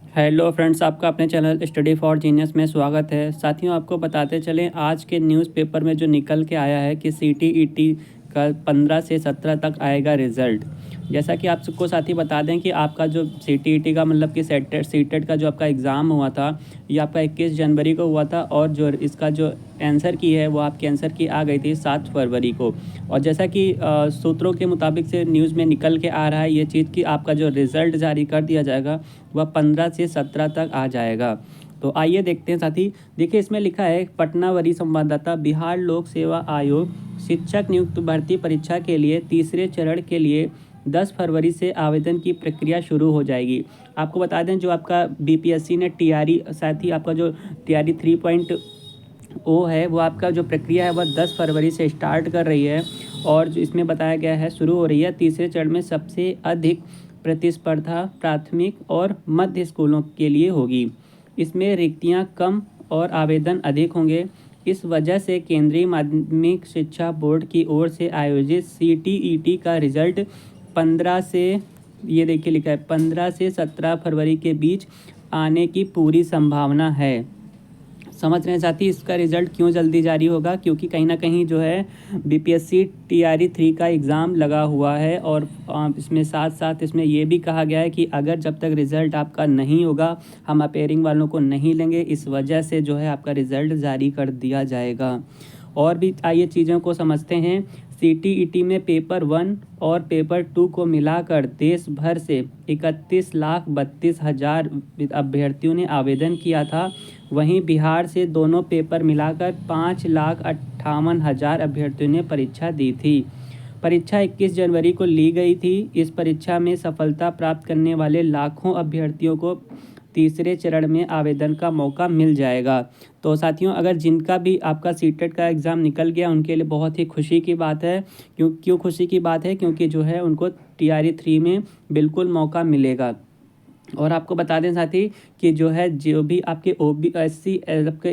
Hello friends, आपका अपने channel study for genius में स्वागत है। साथियों, आपको बताते चलें आज के न्यूज़पेपर में जो निकल के आया है कि सीटीईटी का 15 से 17 तक आएगा रिज़ल्ट। जैसा कि आप सबको साथी बता दें कि आपका जो सीटीईटी का मतलब कि सीटेट का जो आपका एग्ज़ाम हुआ था, ये आपका 21 जनवरी को हुआ था और जो इसका जो आंसर की है वो आपके आंसर की आ गई थी 7 फरवरी को। और जैसा कि सूत्रों के मुताबिक से न्यूज़ में निकल के आ रहा है ये चीज़ कि आपका जो रिज़ल्ट जारी कर दिया जाएगा वह 15 से 17 तक आ जाएगा। तो आइए देखते हैं साथी। देखिए, इसमें लिखा है पटना वरीय संवाददाता, बिहार लोक सेवा आयोग शिक्षक नियुक्त भर्ती परीक्षा के लिए तीसरे चरण के लिए 10 फरवरी से आवेदन की प्रक्रिया शुरू हो जाएगी। आपको बता दें जो आपका बीपीएससी ने टीआरई साथी आपका जो टीआरई 3.0 है वो आपका जो प्रक्रिया है वह 10 फरवरी से स्टार्ट कर रही है। और जो इसमें बताया गया है शुरू हो रही है। तीसरे चरण में सबसे अधिक प्रतिस्पर्धा प्राथमिक और मध्य स्कूलों के लिए होगी। इसमें रिक्तियां कम और आवेदन अधिक होंगे। इस वजह से केंद्रीय माध्यमिक शिक्षा बोर्ड की ओर से आयोजित सीटीईटी का रिजल्ट 15 से ये देखिए लिखा है 15 से 17 फरवरी के बीच आने की पूरी संभावना है। समझ रहे हैं साथी इसका रिज़ल्ट क्यों जल्दी जारी होगा, क्योंकि कहीं ना कहीं जो है बीपीएससी टीआरई 3 का एग्ज़ाम लगा हुआ है। और इसमें साथ साथ इसमें ये भी कहा गया है कि अगर जब तक रिज़ल्ट आपका नहीं होगा हम अपेयरिंग वालों को नहीं लेंगे। इस वजह से जो है आपका रिज़ल्ट जारी कर दिया जाएगा। और भी आइए चीज़ों को समझते हैं। सीटीईटी में पेपर 1 और पेपर 2 को मिलाकर देश भर से 31,32,000 अभ्यर्थियों ने आवेदन किया था। वहीं बिहार से दोनों पेपर मिलाकर 5,58,000 अभ्यर्थियों ने परीक्षा दी थी। परीक्षा 21 जनवरी को ली गई थी। इस परीक्षा में सफलता प्राप्त करने वाले लाखों अभ्यर्थियों को तीसरे चरण में आवेदन का मौका मिल जाएगा। तो साथियों, अगर जिनका भी आपका सीटेट का एग्ज़ाम निकल गया उनके लिए बहुत ही खुशी की बात है। क्यों खुशी की बात है? क्योंकि जो है उनको टीआरई 3 में बिल्कुल मौका मिलेगा। और आपको बता दें साथी कि जो है जो भी आपके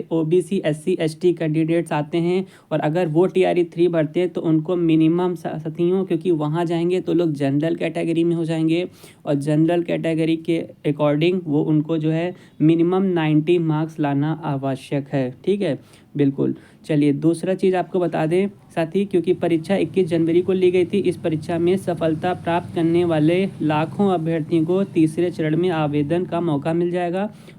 ओबीसी एससी एसटी कैंडिडेट्स आते हैं और अगर वो टीआरई 3 भरते हैं तो उनको मिनिमम साथियों, क्योंकि वहाँ जाएंगे तो लोग जनरल कैटेगरी में हो जाएंगे और जनरल कैटेगरी के अकॉर्डिंग वो उनको जो है मिनिमम 90 मार्क्स लाना आवश्यक है। ठीक है, बिल्कुल। चलिए दूसरा चीज़ आपको बता दें साथी, क्योंकि परीक्षा 21 जनवरी को ली गई थी, इस परीक्षा में सफलता प्राप्त करने वाले लाखों अभ्यर्थियों को तीसरे चरण में आवेदन का मौका मिल जाएगा।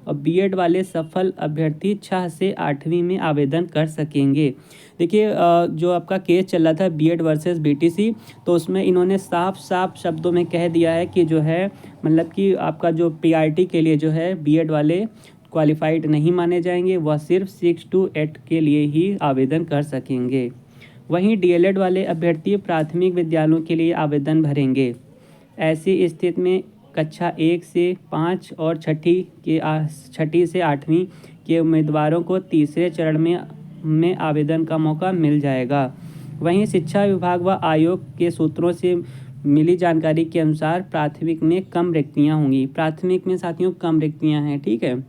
और बीएड वाले सफल अभ्यर्थी 6 से 8वीं में आवेदन कर सकेंगे। देखिए, जो आपका केस चल रहा था बीएड वर्सेस बीटीसी, तो उसमें इन्होंने साफ साफ शब्दों में कह दिया है कि जो है मतलब कि आपका जो पीआरटी के लिए जो है बीएड वाले क्वालिफाइड नहीं माने जाएंगे, वह सिर्फ 6 to 8 के लिए ही आवेदन कर सकेंगे। वहीं डीएलएड वाले अभ्यर्थी प्राथमिक विद्यालयों के लिए आवेदन भरेंगे। ऐसी स्थिति में कक्षा 1 से 5 और छठी से 8वीं के उम्मीदवारों को तीसरे चरण में आवेदन का मौका मिल जाएगा। वहीं शिक्षा विभाग व आयोग के सूत्रों से मिली जानकारी के अनुसार प्राथमिक में कम रिक्तियां होंगी। प्राथमिक में साथियों कम रिक्तियां हैं। ठीक है,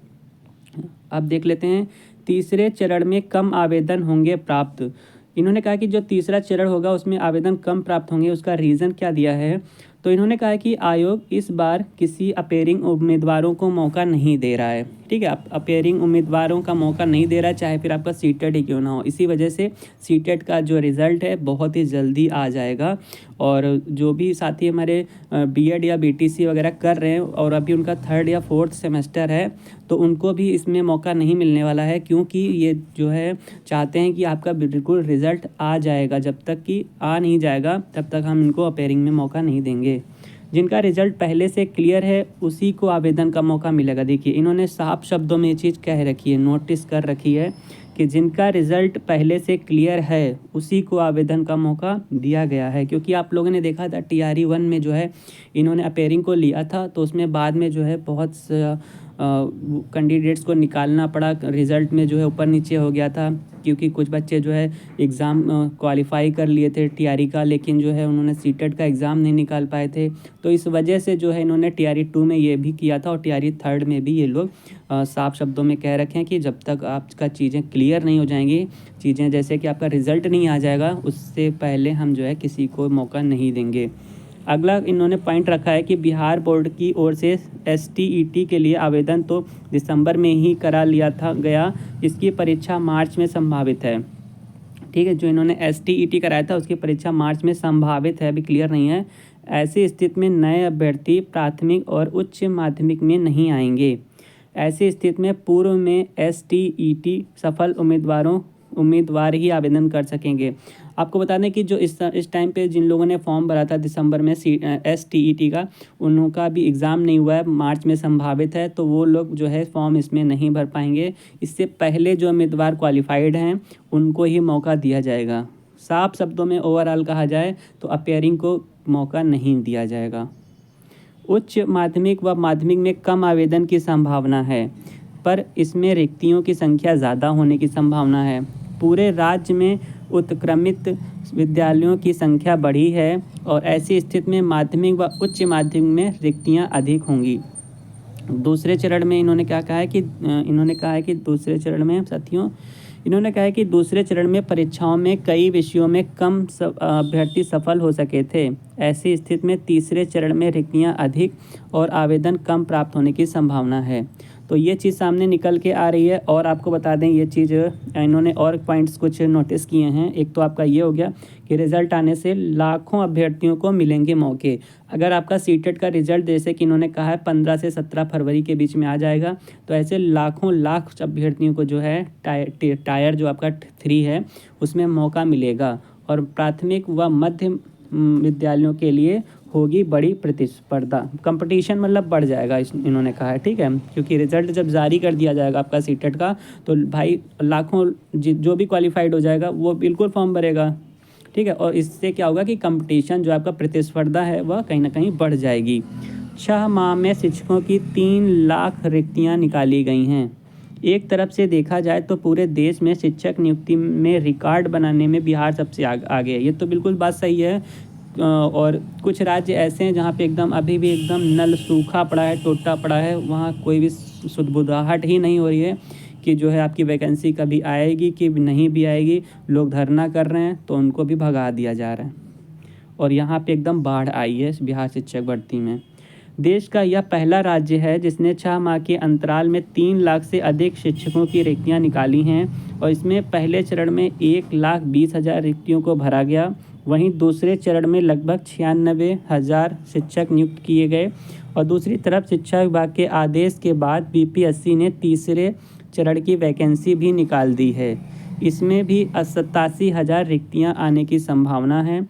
अब देख लेते हैं। तीसरे चरण में कम आवेदन होंगे प्राप्त। इन्होंने कहा कि जो तीसरा चरण होगा उसमें आवेदन कम प्राप्त होंगे। उसका रीज़न क्या दिया है? तो इन्होंने कहा कि आयोग इस बार किसी अपेयरिंग उम्मीदवारों को मौका नहीं दे रहा है। ठीक है, अपेयरिंग उम्मीदवारों का मौका नहीं दे रहा है, चाहे फिर आपका सीटेट ही क्यों ना हो। इसी वजह से सीटेट का जो रिज़ल्ट है बहुत ही जल्दी आ जाएगा। और जो भी साथी हमारे बीएड या बीटीसी वगैरह कर रहे हैं और अभी उनका 3rd या 4th सेमेस्टर है, तो उनको भी इसमें मौका नहीं मिलने वाला है, क्योंकि ये जो है चाहते हैं कि आपका बिल्कुल रिज़ल्ट आ जाएगा। जब तक कि आ नहीं जाएगा तब तक हम इनको अपेयरिंग में मौका नहीं देंगे। जिनका रिज़ल्ट पहले से क्लियर है उसी को आवेदन का मौका मिलेगा। देखिए, इन्होंने साफ शब्दों में ये चीज़ कह रखी है, नोटिस कर रखी है कि जिनका रिज़ल्ट पहले से क्लियर है उसी को आवेदन का मौका दिया गया है। क्योंकि आप लोगों ने देखा था टीआरई 1 में जो है इन्होंने अपेयरिंग को लिया था, तो उसमें बाद में जो है बहुत कैंडिडेट्स को निकालना पड़ा। रिज़ल्ट में जो है ऊपर नीचे हो गया था, क्योंकि कुछ बच्चे जो है एग्ज़ाम क्वालिफाई कर लिए थे टीआरई का, लेकिन जो है उन्होंने सीटेट का एग्ज़ाम नहीं निकाल पाए थे। तो इस वजह से जो है इन्होंने टीआरई 2 में ये भी किया था और टीआरई 3rd में भी ये लोग साफ शब्दों में कह रखे हैं कि जब तक आपका चीज़ें क्लियर नहीं हो जाएंगी, चीज़ें जैसे कि आपका रिज़ल्ट नहीं आ जाएगा, उससे पहले हम जो है किसी को मौका नहीं देंगे। अगला इन्होंने पॉइंट रखा है कि बिहार बोर्ड की ओर से STET के लिए आवेदन तो दिसंबर में ही करा लिया था गया, इसकी परीक्षा मार्च में संभावित है। ठीक है, जो इन्होंने STET कराया था उसकी परीक्षा मार्च में संभावित है, अभी क्लियर नहीं है। ऐसी स्थिति में नए अभ्यर्थी प्राथमिक और उच्च माध्यमिक में नहीं आएंगे। ऐसी स्थिति में पूर्व में STET सफल उम्मीदवार ही आवेदन कर सकेंगे। आपको बता दें कि जो इस टाइम पे जिन लोगों ने फॉर्म भरा था दिसंबर में STET का, उनका भी एग्ज़ाम नहीं हुआ है, मार्च में संभावित है, तो वो लोग जो है फॉर्म इसमें नहीं भर पाएंगे। इससे पहले जो उम्मीदवार क्वालिफाइड हैं उनको ही मौका दिया जाएगा। साफ शब्दों में ओवरऑल कहा जाए तो अपेयरिंग को मौका नहीं दिया जाएगा। उच्च माध्यमिक व माध्यमिक में कम आवेदन की संभावना है, पर इसमें रिक्तियों की संख्या ज़्यादा होने की संभावना है। पूरे राज्य में उत्क्रमित विद्यालयों की संख्या बढ़ी है और ऐसी स्थिति में माध्यमिक व उच्च माध्यमिक में रिक्तियाँ अधिक होंगी। दूसरे चरण में इन्होंने क्या कहा है कि दूसरे चरण में साथियों इन्होंने कहा है कि दूसरे चरण में परीक्षाओं में कई विषयों में कम अभ्यर्थी सफल हो सके थे। ऐसी स्थिति में तीसरे चरण में रिक्तियां अधिक और आवेदन कम प्राप्त होने की संभावना है। तो ये चीज़ सामने निकल के आ रही है। और आपको बता दें ये चीज़ इन्होंने और पॉइंट्स कुछ नोटिस किए हैं। एक तो आपका ये हो गया कि रिज़ल्ट आने से लाखों अभ्यर्थियों को मिलेंगे मौके। अगर आपका सीटेट का रिज़ल्ट जैसे कि इन्होंने कहा है 15 से 17 फरवरी के बीच में आ जाएगा, तो ऐसे लाखों लाख अभ्यर्थियों को जो है टायर जो आपका 3 है उसमें मौका मिलेगा। और प्राथमिक व मध्य विद्यालयों के लिए होगी बड़ी प्रतिस्पर्धा, कंपटीशन मतलब बढ़ जाएगा इन्होंने कहा है। ठीक है, क्योंकि रिज़ल्ट जब जारी कर दिया जाएगा आपका सीटेट का, तो भाई लाखों जो भी क्वालिफाइड हो जाएगा वो बिल्कुल फॉर्म भरेगा। ठीक है, और इससे क्या होगा कि कंपटीशन जो आपका प्रतिस्पर्धा है वह कहीं ना कहीं बढ़ जाएगी। 6 माह में शिक्षकों की 3 लाख रिक्तियाँ निकाली गई हैं। एक तरफ से देखा जाए तो पूरे देश में शिक्षक नियुक्ति में रिकॉर्ड बनाने में बिहार सबसे आगे है। ये तो बिल्कुल बात सही है। और कुछ राज्य ऐसे हैं जहाँ पे एकदम अभी भी एकदम नल सूखा पड़ा है, टूटा पड़ा है, वहाँ कोई भी सुदबुदाहट ही नहीं हो रही है कि जो है आपकी वैकेंसी कभी आएगी कि नहीं भी आएगी। लोग धरना कर रहे हैं तो उनको भी भगा दिया जा रहा है। और यहाँ पे एकदम बाढ़ आई है बिहार शिक्षक भर्ती में। देश का यह पहला राज्य है जिसने 6 माह के अंतराल में 3 लाख से अधिक शिक्षकों की रिक्तियाँ निकाली हैं। और इसमें पहले चरण में 1,20,000 रिक्तियों को भरा गया। वहीं दूसरे चरण में लगभग 96,000 शिक्षक नियुक्त किए गए। और दूसरी तरफ शिक्षा विभाग के आदेश के बाद BPSC ने तीसरे चरण की वैकेंसी भी निकाल दी है। इसमें भी 87,000 रिक्तियां आने की संभावना है।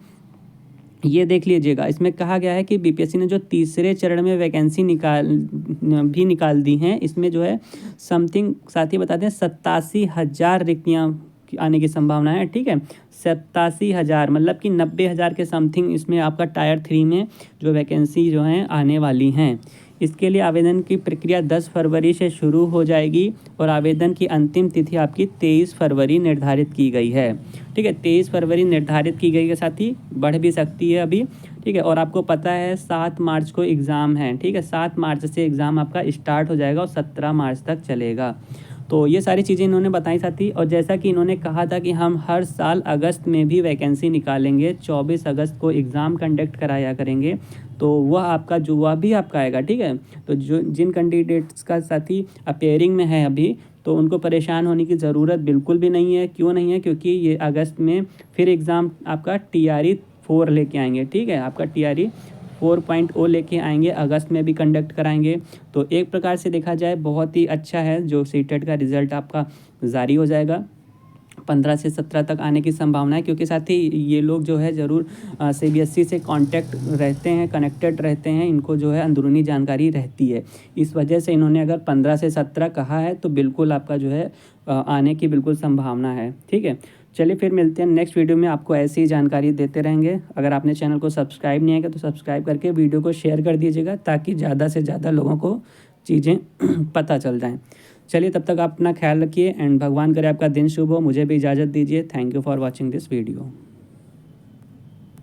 ये देख लीजिएगा, इसमें कहा गया है कि BPSC ने जो तीसरे चरण में वैकेंसी निकाल दी हैं, इसमें जो है समथिंग साथी बताते हैं 87,000 रिक्तियाँ आने की संभावना है। ठीक है, 87,000 मतलब कि 90,000 के समथिंग इसमें आपका टायर 3 में जो वैकेंसी जो हैं आने वाली हैं। इसके लिए आवेदन की प्रक्रिया 10 फरवरी से शुरू हो जाएगी और आवेदन की अंतिम तिथि आपकी 23 फरवरी निर्धारित की गई है। ठीक है, 23 फरवरी निर्धारित की गई के साथ ही बढ़ भी सकती है अभी। ठीक है, और आपको पता है 7 मार्च को एग्ज़ाम है। ठीक है, 7 मार्च से एग्ज़ाम आपका स्टार्ट हो जाएगा और 17 मार्च तक चलेगा। तो ये सारी चीज़ें इन्होंने बताई साथी। और जैसा कि इन्होंने कहा था कि हम हर साल अगस्त में भी वैकेंसी निकालेंगे, 24 अगस्त को एग्ज़ाम कंडक्ट कराया करेंगे, तो वह भी आपका आएगा। ठीक है, तो जिन कैंडिडेट्स का साथी अपेयरिंग में है अभी, तो उनको परेशान होने की ज़रूरत बिल्कुल भी नहीं है। क्यों नहीं है? क्योंकि ये अगस्त में फिर एग्ज़ाम आपका TRE 4 लेके आएंगे। ठीक है, आपका TRE 4.0 लेके आएंगे, अगस्त में भी कंडक्ट कराएंगे। तो एक प्रकार से देखा जाए बहुत ही अच्छा है जो सीटेट का रिज़ल्ट आपका जारी हो जाएगा। 15 से 17 तक आने की संभावना है, क्योंकि साथ ही ये लोग जो है ज़रूर CBSE से कनेक्टेड रहते हैं, इनको जो है अंदरूनी जानकारी रहती है। इस वजह से इन्होंने अगर 15 से 17 कहा है तो बिल्कुल आपका जो है आने की बिल्कुल संभावना है। ठीक है, चलिए फिर मिलते हैं नेक्स्ट वीडियो में, आपको ऐसी ही जानकारी देते रहेंगे। अगर आपने चैनल को सब्सक्राइब नहीं किया तो सब्सक्राइब करके वीडियो को शेयर कर दीजिएगा, ताकि ज़्यादा से ज़्यादा लोगों को चीज़ें पता चल जाएँ। चलिए, तब तक आप अपना ख्याल रखिए एंड भगवान करे आपका दिन शुभ हो। मुझे भी इजाज़त दीजिए। Thank you for watching this video.